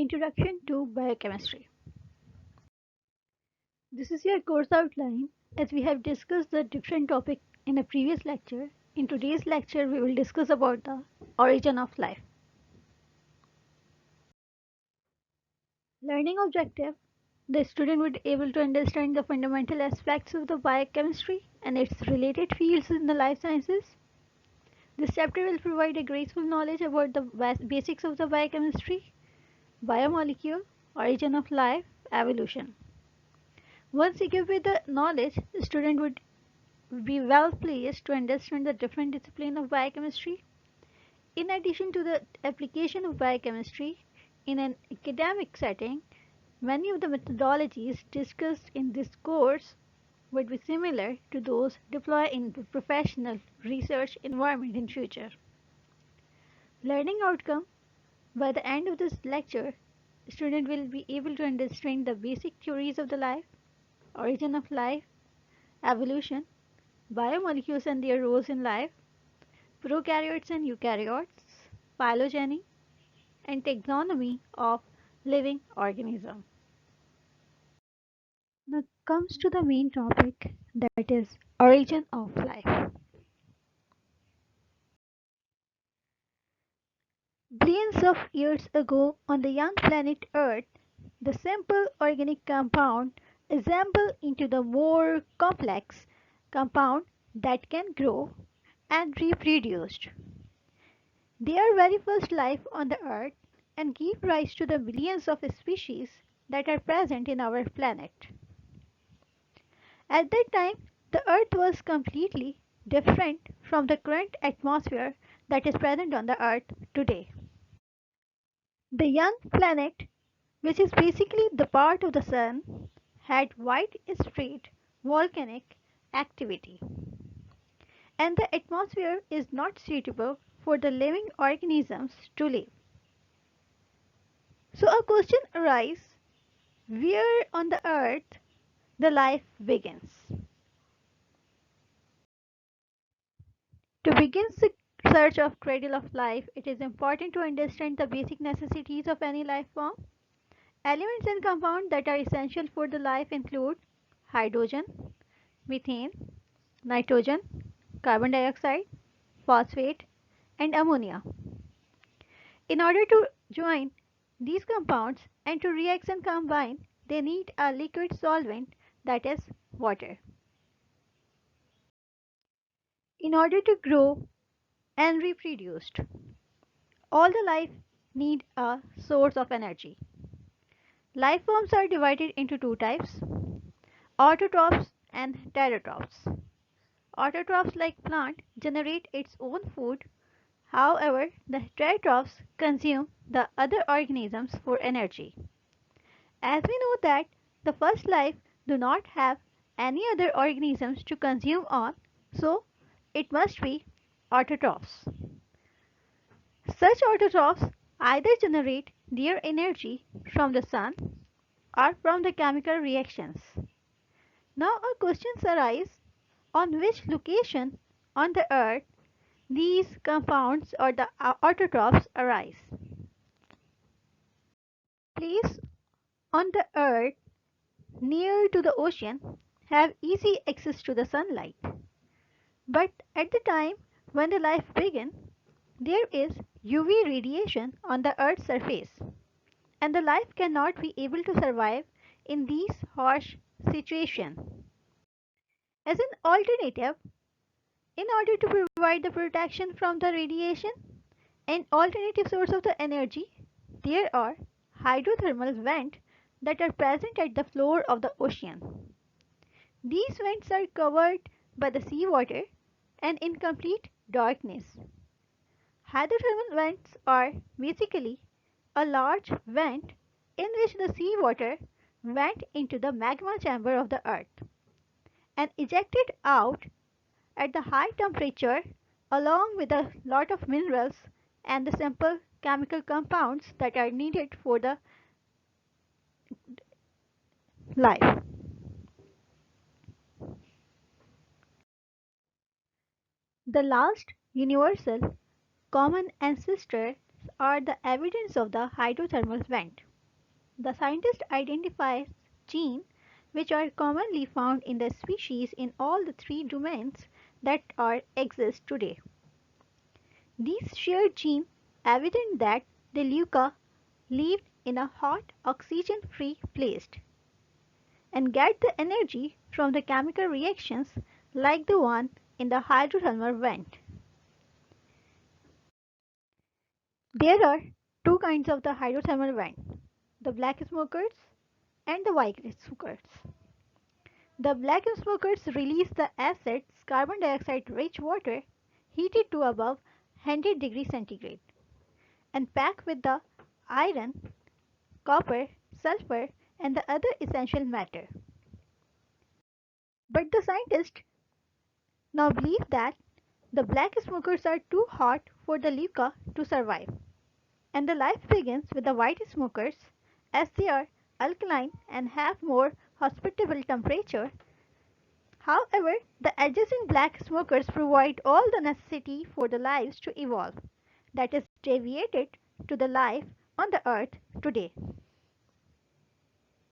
Introduction to Biochemistry. This is your course outline. As we have discussed the different topic in a previous lecture, in today's lecture we will discuss about the origin of life. Learning objective. The student would be able to understand the fundamental aspects of the biochemistry and its related fields in the life sciences. This chapter will provide a graceful knowledge about the basics of the biochemistry, biomolecule, origin of life, evolution. Once equipped with the knowledge, the student would be well placed to understand the different disciplines of biochemistry. In addition to the application of biochemistry in an academic setting, many of the methodologies discussed in this course would be similar to those deployed in the professional research environment in future. Learning outcome. By the end of this lecture, the student will be able to understand the basic theories of the life, origin of life, evolution, biomolecules and their roles in life, prokaryotes and eukaryotes, phylogeny, and taxonomy of living organisms. Now comes to the main topic, that is origin of life. Billions of years ago on the young planet Earth, the simple organic compound assembled into the more complex compound that can grow and reproduce. Their very first life on the earth and give rise to the millions of species that are present in our planet. At that time, the earth was completely different from the current atmosphere that is present on the earth today. The young planet, which is basically the part of the sun, had widespread volcanic activity, and the atmosphere is not suitable for the living organisms to live. So a question arises, where on the earth the life begins? To begin the search of cradle of life, it is important to understand the basic necessities of any life form. Elements and compounds that are essential for the life include hydrogen, methane, nitrogen, carbon dioxide, phosphate, and ammonia. In order to join these compounds and to react and combine, they need a liquid solvent, that is water. In order to grow and reproduce, all the life need a source of energy. Life forms are divided into two types, autotrophs and heterotrophs. Autotrophs like plant generate its own food. However, the heterotrophs consume the other organisms for energy. As we know that the first life do not have any other organisms to consume on, so it must be autotrophs. Such autotrophs either generate their energy from the sun or from the chemical reactions. Now a question arises, on which location on the earth these compounds or the autotrophs arise. Place on the earth near to the ocean have easy access to the sunlight. But at the time when the life began, there is UV radiation on the earth's surface, and the life cannot be able to survive in these harsh situations. As an alternative, in order to provide the protection from the radiation, an alternative source of the energy, there are hydrothermal vents that are present at the floor of the ocean. These vents are covered by the seawater and in complete darkness. Hydrothermal vents are basically a large vent in which the seawater went into the magma chamber of the earth and ejected out at the high temperature along with a lot of minerals and the simple chemical compounds that are needed for the life. The last universal common ancestors are the evidence of the hydrothermal vent. The scientist identifies genes which are commonly found in the species in all the three domains that are exist today. These shared genes evident that the Leuca lived in a hot oxygen-free place and get the energy from the chemical reactions like the one in the hydrothermal vent. There are two kinds of the hydrothermal vent, the black smokers and the white smokers. The black smokers release the acids carbon dioxide rich water heated to above 100 degrees centigrade and packed with the iron, copper, sulfur and the other essential matter. But the scientists now believe that the black smokers are too hot for the Leuca to survive, and the life begins with the white smokers as they are alkaline and have more hospitable temperature. However, the adjacent black smokers provide all the necessity for the lives to evolve that is deviated to the life on the earth today.